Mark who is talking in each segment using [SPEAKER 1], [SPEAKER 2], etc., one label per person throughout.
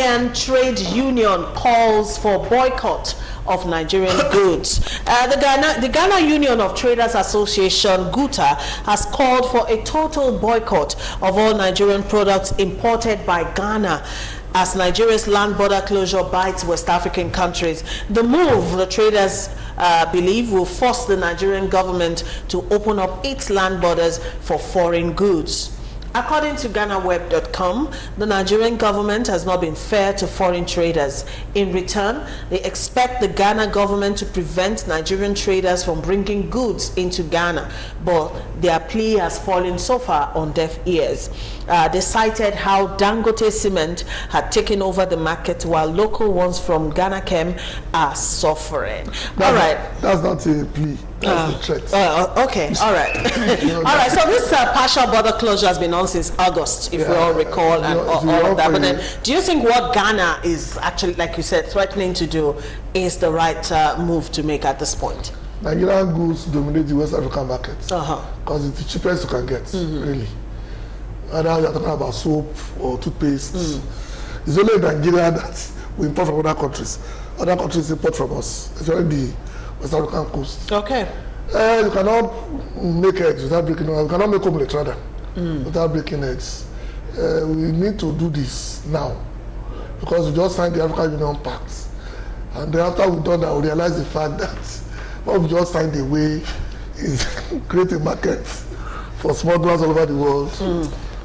[SPEAKER 1] Ghanaian trade union calls for boycott of Nigerian goods. The Ghana Union of Traders Association, GUTA, has called for a total boycott of all Nigerian products imported by Ghana as Nigeria's land border closure bites West African countries. The move, the traders believe, will force the Nigerian government to open up its land borders for foreign goods. According to GhanaWeb.com, the Nigerian government has not been fair to foreign traders. In return, they expect the Ghana government to prevent Nigerian traders from bringing goods into Ghana, but their plea has fallen so far on deaf ears. They cited how Dangote Cement had taken over the market while local ones from Ghana Chem are suffering.
[SPEAKER 2] That's not a plea. That's a threat.
[SPEAKER 1] Okay, all right. All right, so this partial border closure has been on since August, if we all recall, and all of that. But then, do you think what Ghana is actually, like you said, threatening to do is the right move to make at this point?
[SPEAKER 2] Nigerian goods dominate the West African market because it's the cheapest you can get, really. And now you're talking about soap or toothpaste. It's only in Nigeria that we import from other countries. Other countries import from us, especially the West African coast.
[SPEAKER 1] Okay.
[SPEAKER 2] You cannot make eggs without breaking eggs. You cannot make omelette rather without breaking eggs. We need to do this now because we just signed the African Union Pact. And then after we've done that, we realize the fact that what we just signed away is creating markets for smugglers all over the world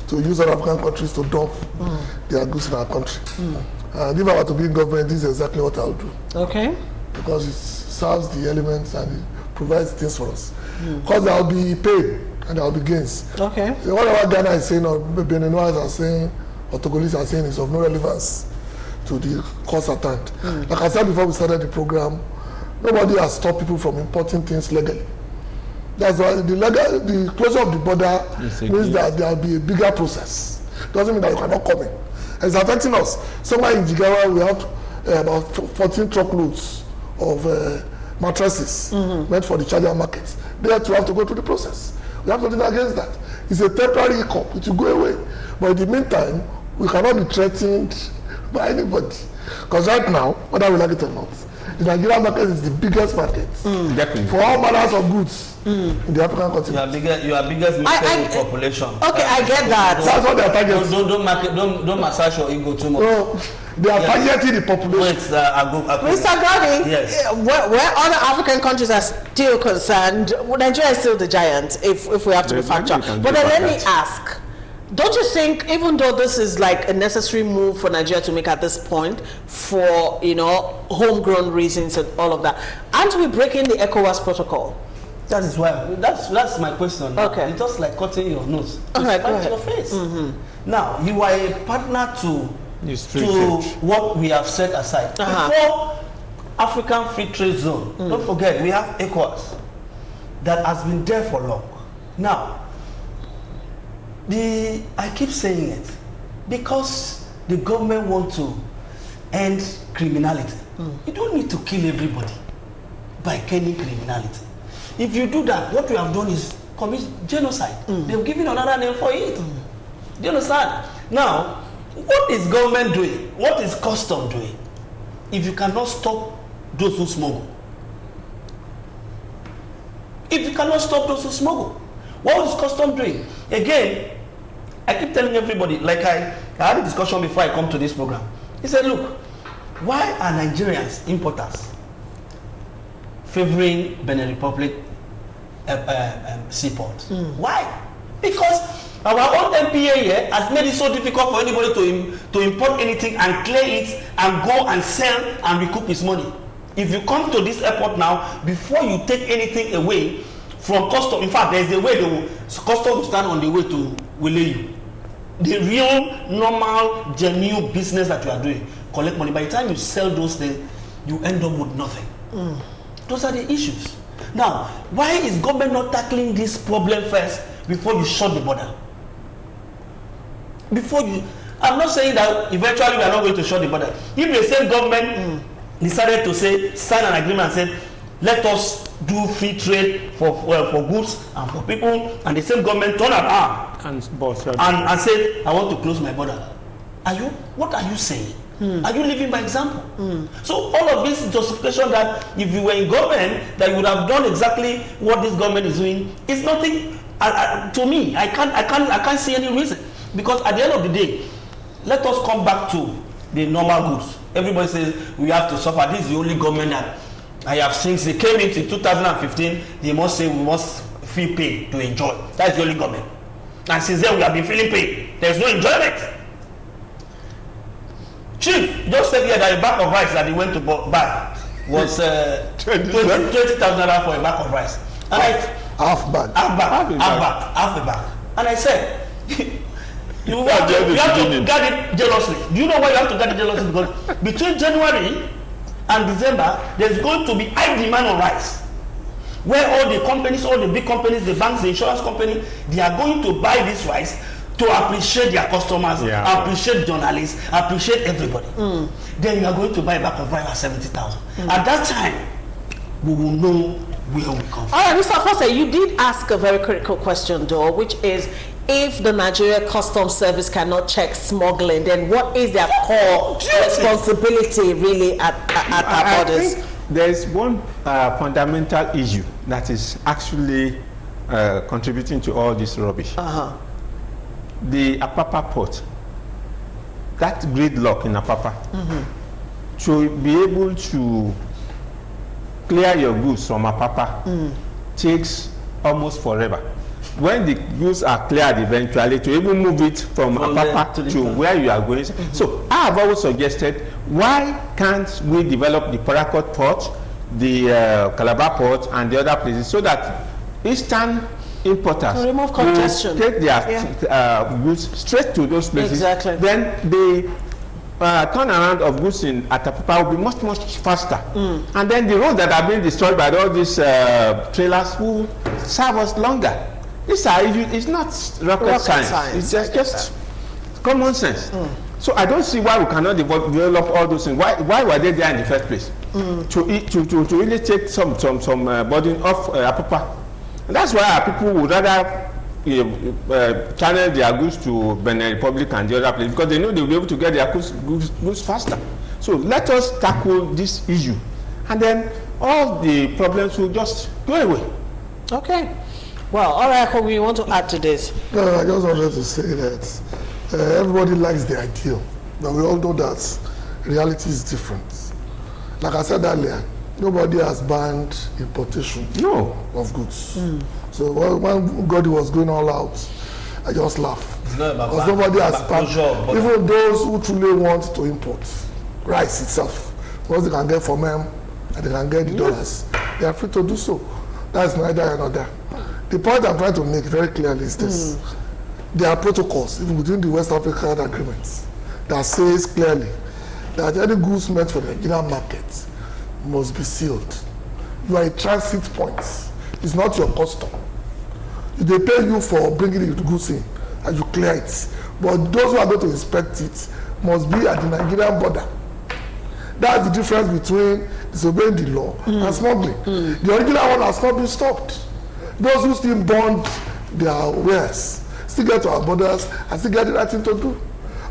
[SPEAKER 2] to use other African countries to dump their goods in our country. And if I were to be in government, this is exactly what I would do.
[SPEAKER 1] Okay.
[SPEAKER 2] Because it serves the elements and it provides things for us. Because there will be pain and there will be gains.
[SPEAKER 1] Okay.
[SPEAKER 2] So whatever Ghana is saying or Beninois are saying or Togolese are saying is of no relevance to the cause at hand. Like I said before we started the program, nobody has stopped people from importing things legally. That's why the closure of the border means that there will be a bigger process. Doesn't mean that you cannot come in. It's affecting us. Somewhere in Jigawa, we have about 14 truckloads of mattresses meant for the charger markets. There too have to go through the process. We have something against that. It's a temporary hiccup. It will go away. But in the meantime, we cannot be threatened by anybody. Because right now, whether we like it or not, the Nigerian market is the biggest market for all manners of goods in the African continent.
[SPEAKER 3] You are biggest market with population.
[SPEAKER 1] Okay, I get that.
[SPEAKER 2] That's what they are targeting.
[SPEAKER 3] Don't massage your ego too much.
[SPEAKER 2] No, they are targeting the population.
[SPEAKER 1] Mr. Gadi, where other African countries are still concerned, Nigeria is still the giant, if we have to be factual. But then let me ask, don't you think, even though this is like a necessary move for Nigeria to make at this point for, homegrown reasons and all of that, aren't we breaking the ECOWAS protocol?
[SPEAKER 3] That is why. That's my question.
[SPEAKER 1] Okay.
[SPEAKER 3] It's just like cutting your nose.
[SPEAKER 1] All right,
[SPEAKER 3] go ahead. Your face. Now, you are a partner to what we have set aside. Before African Free Trade Zone, don't forget, we have ECOWAS that has been there for long. Now, I keep saying it because the government wants to end criminality. You don't need to kill everybody by killing criminality. If you do that, what we have done is commit genocide. They've given another name for it. Do you understand? Now, what is government doing? What is custom doing? If you cannot stop those who smuggle, what is custom doing? Again, I keep telling everybody, like I had a discussion before I come to this program. He said, look, why are Nigerians importers favoring Benin Republic seaports? Why? Because our own MPA here has made it so difficult for anybody to import anything and clear it and go and sell and recoup his money. If you come to this airport now, before you take anything away from custom, in fact, there's a way custom will stand on the way to relay you. The real, normal, genuine business that you are doing, collect money. By the time you sell those things, you end up with nothing. Those are the issues. Now, why is government not tackling this problem first before you shut the border? I'm not saying that eventually we are not going to shut the border. If the same government decided to sign an agreement and said, let us do free trade for goods and for people, and the same government turn around and say, I want to close my border. What are you saying? Are you living by example? So all of this justification that if you were in government, that you would have done exactly what this government is doing, is nothing. To me, I can't see any reason, because at the end of the day, let us come back to the normal goods. Everybody says we have to suffer. This is the only government that I have seen. They came into 2015. They must say we must feel pain to enjoy. That's the only government. And since then we have been feeling pain. There's no enjoyment. Chief just said here that a bag of rice that he went to buy was 20,000 naira for a bag of rice. And
[SPEAKER 2] half a
[SPEAKER 3] bag. And I said, you have to guard it jealously. Do you know why you have to guard it jealously? Because between January and December, there's going to be high demand on rice, where all the companies, all the big companies, the banks, the insurance company, they are going to buy this rice to appreciate their customers, appreciate journalists, appreciate everybody. Then you are going to buy a bag of rice at 70,000. At that time, we will know where we come from.
[SPEAKER 1] All right, Mr. Fosse, you did ask a very critical question, though, which is, if the Nigeria Customs Service cannot check smuggling, then what is their core responsibility really at our borders?
[SPEAKER 4] I think there is one fundamental issue that is actually contributing to all this rubbish. The Apapa port, that gridlock in Apapa, to be able to clear your goods from Apapa takes almost forever. When the goods are cleared eventually, to even move it from Apapa to where you are going. So I have always suggested, why can't we develop the Parakot port, the Calabar port, and the other places, so that eastern importers
[SPEAKER 1] remove congestion,
[SPEAKER 4] take their goods straight to those places.
[SPEAKER 1] Exactly.
[SPEAKER 4] Then the turnaround of goods in Apapa will be much, much faster. And then the roads that are being destroyed by all these trailers will serve us longer. It's not rocket science. It's just common sense. So I don't see why we cannot develop all those things. Why were they there in the first place? To really take some burden off Apapa. And that's why people would rather channel their goods to Benin Republic and the other place, because they know they'll be able to get their goods faster. So let us tackle this issue, and then all the problems will just go away.
[SPEAKER 1] Okay. Well, all right, Kobe, you want to add to this?
[SPEAKER 2] No, I just wanted to say that everybody likes the ideal, but we all know that reality is different. Like I said earlier, nobody has banned importation of goods. So when God was going all out, I just laugh. Because nobody has banned, even those who truly want to import rice itself, because they can get from them and they can get the dollars, they are free to do so. That's neither here nor there. The point I'm trying to make very clearly is this. There are protocols, even within the West African agreements, that says clearly that any goods meant for the Nigerian market must be sealed. You are a transit point. It's not your custom. They pay you for bringing the goods in and you clear it. But those who are going to inspect it must be at the Nigerian border. That's the difference between disobeying the law and smuggling. The original one has not been stopped. Those who still bond their wares still get to our borders and still get the right thing to do.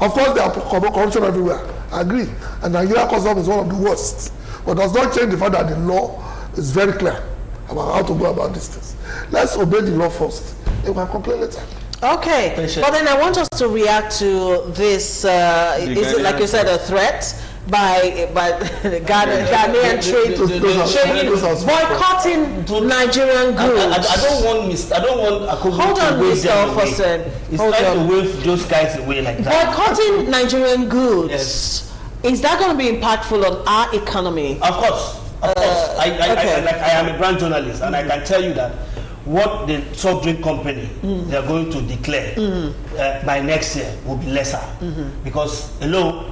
[SPEAKER 2] Of course, there are corruption everywhere. I agree. And Nigeria Customs is one of the worst. But does not change the fact that the law is very clear about how to go about these things. Let's obey the law first. You can complain later.
[SPEAKER 1] Okay. But then I want us to react to this, is it, like you said, a threat by the Ghanaian trade boycotting Nigerian goods?
[SPEAKER 3] I don't want
[SPEAKER 1] hold on, Mr. Fosse.
[SPEAKER 3] It's trying to wave those guys away like that.
[SPEAKER 1] Boycotting Nigerian goods, is that going to be impactful on our economy?
[SPEAKER 3] Of course. I am a brand journalist, and I can tell you that what the soft drink company they are going to declare by next year will be lesser, because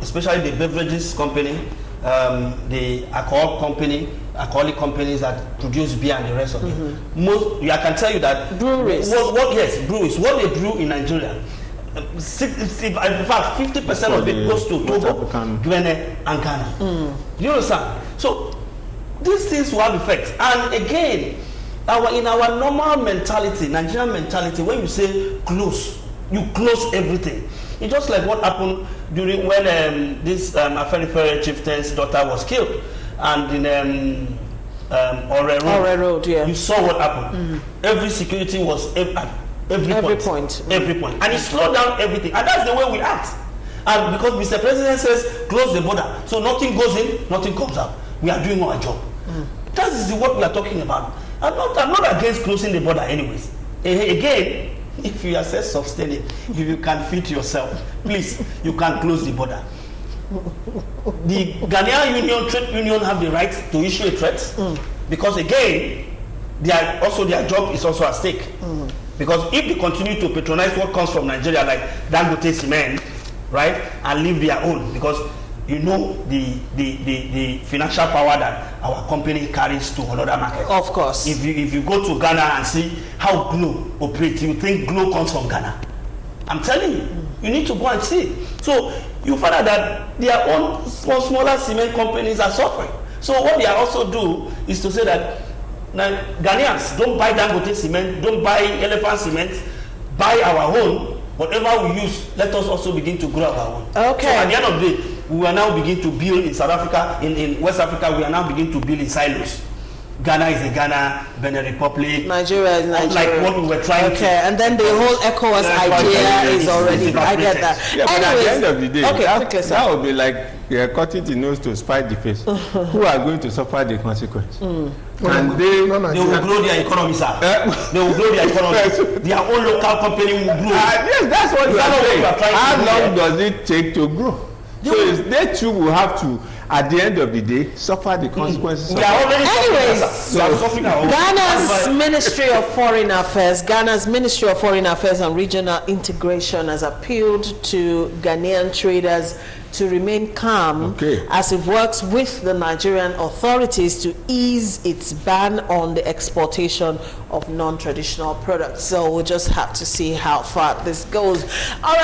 [SPEAKER 3] especially the beverages company, the alcoholic companies that produce beer and the rest of it. I can tell you that
[SPEAKER 1] breweries.
[SPEAKER 3] Breweries. What they brew in Nigeria, in fact, 50% of it goes to Togo, Guinea, and Ghana. You understand? So these things will have effects. And again, in our normal mentality, Nigerian mentality, when you say close, you close everything. It's just like what happened during when this Afenifere chieftain's daughter was killed, and in
[SPEAKER 1] Ore Road, yeah.
[SPEAKER 3] You saw what happened. Every security was at every point. And it slowed down everything. And that's the way we act. And because Mr. President says, close the border, so nothing goes in, nothing comes out. We are doing our job. That is what we are talking about. I'm not against closing the border anyways. Again, if you are self-sustaining, if you can feed yourself, please, you can close the border. The Ghanaian trade union have the right to issue a threat because again, their job is also at stake. Because if they continue to patronize what comes from Nigeria, like Dangote cement, right, and leave their own, because you know the financial power that our company carries to another market.
[SPEAKER 1] Of course.
[SPEAKER 3] If you go to Ghana and see how Glo operates, you think Glo comes from Ghana. I'm telling you, you need to go and see. So you find out that their own smaller cement companies are suffering. So what they also do is to say that now, Ghanaians, don't buy Dangote cement, don't buy Elephant cement, buy our own. Whatever we use, let us also begin to grow our own.
[SPEAKER 1] Okay.
[SPEAKER 3] So at the end of the day, we are now begin to build in South Africa, in West Africa, we are now begin to build in silos. Ghana is a Ghana, Benin Republic.
[SPEAKER 1] Nigeria is Nigeria.
[SPEAKER 3] Like what we were trying to.
[SPEAKER 1] Okay, and then the whole ECOWAS idea is already, I get that.
[SPEAKER 4] Yeah, but at the end of the day,
[SPEAKER 1] okay,
[SPEAKER 4] that would be like cutting the nose to spite the face. Who are going to suffer the consequence? And they will
[SPEAKER 3] grow their economy, sir. They will grow their economy. Their own local company will grow.
[SPEAKER 4] Yes, that's what you are saying. How long does it take to grow? So they too will have to, at the end of the day, suffer the consequences.
[SPEAKER 1] Anyways, Ghana's Ministry of Foreign Affairs and Regional Integration has appealed to Ghanaian traders to remain calm as it works with the Nigerian authorities to ease its ban on the exportation of non-traditional products. So we'll just have to see how far this goes. All right.